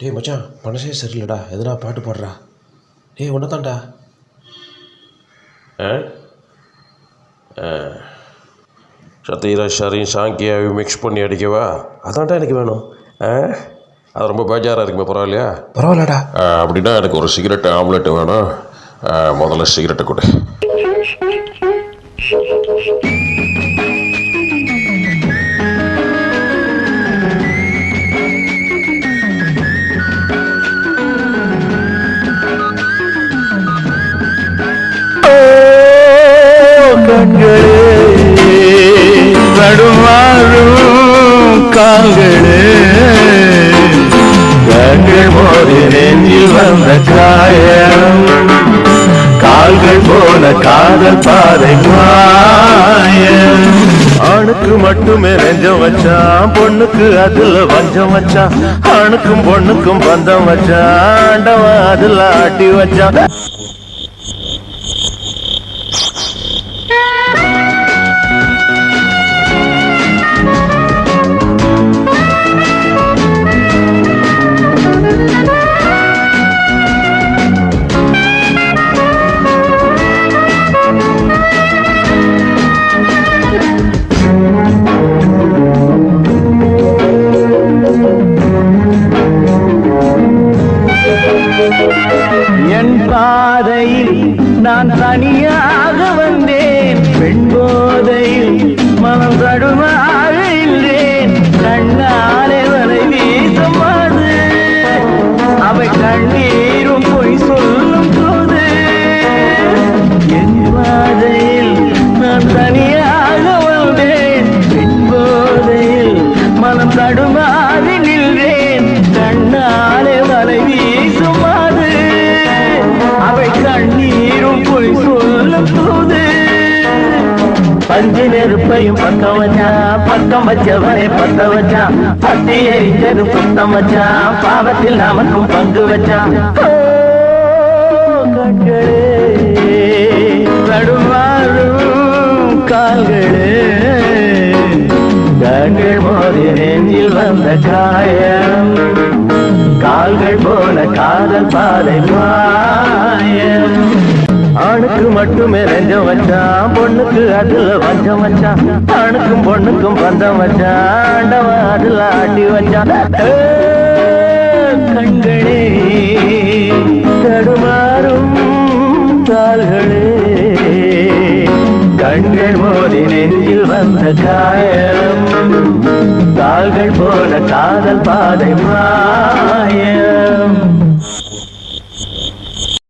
டேய் மச்சான், மனசே சரியில்லடா, எதனா பாட்டு பாடுறா. டேய் ஒன்று தான்டா. சத்யரா ஷரையும் சாங்கியாவையும் மிக்ஸ் பண்ணி அடிக்கவா? அதான்டா எனக்கு வேணும். அது ரொம்ப பேஜாராக இருக்குமே, பரவாயில்லையா? பரவாயில்லடா. அப்படின்னா எனக்கு ஒரு சிகரெட் ஆம்லெட் வேணும். முதல்ல சிகரெட்டை கொடு. நடுமாறும் கால்களே, கண்கள் மோதி நெஞ்சில் வந்த காயம், கால்கள் போல காதல் பாதை மாயம். ஆணுக்கு மட்டுமே நெஞ்சம் வச்சான், பொண்ணுக்கு அதுல வஞ்சம் வச்சான். ஆணுக்கும் பொண்ணுக்கும் பந்தம் வச்சான், ஆண்டவன் அதுல ஆட்டி வச்சான். என் பாதையில் நான் தனியாக வந்தேன், பெண் போதையில் மனம் தடுமாக இல்லேன். கண்ணாலே வரை வீசமாது, அவை கண்ணீரும் பொய் சொல்லும் போது. என் பாதையில் நான் தனியாக வந்தேன், பெண் போதையில் மனம் தடுமாக நின்றேன். கண்ணாலே வரை வீசுமாது, அவை கண்ணீரும் பொய் சொல்லும் போது. பஞ்சு நெருப்பையும் பக்கம் வச்சான், பக்கம் வச்சவரை பத்த வச்சான். பத்தி எரிஞ்சது புத்தம் வச்சான், பாவத்தில் நமக்கும் பங்கு வச்சான். கண்களே, நடுமாறும் கால்களே, கண்கள் மோதி நெஞ்சில் வந்த காயம், கால்கள் போல காதல் பாதை மாயம். ஆணுக்கு மட்டுமே நெஞ்சம் வச்சான், பொண்ணுக்கு அதுல வஞ்சம் வச்சான். ஆணுக்கும் பொண்ணுக்கும் பந்தம் வச்சான், ஆண்டவன் அதுல ஆட்டி வச்சான். கண்களே, தடுமாறும் கால்களே, கண்கள் மோதி நெஞ்சில் வந்த காயம், கால்கள் போல காதல் பாதை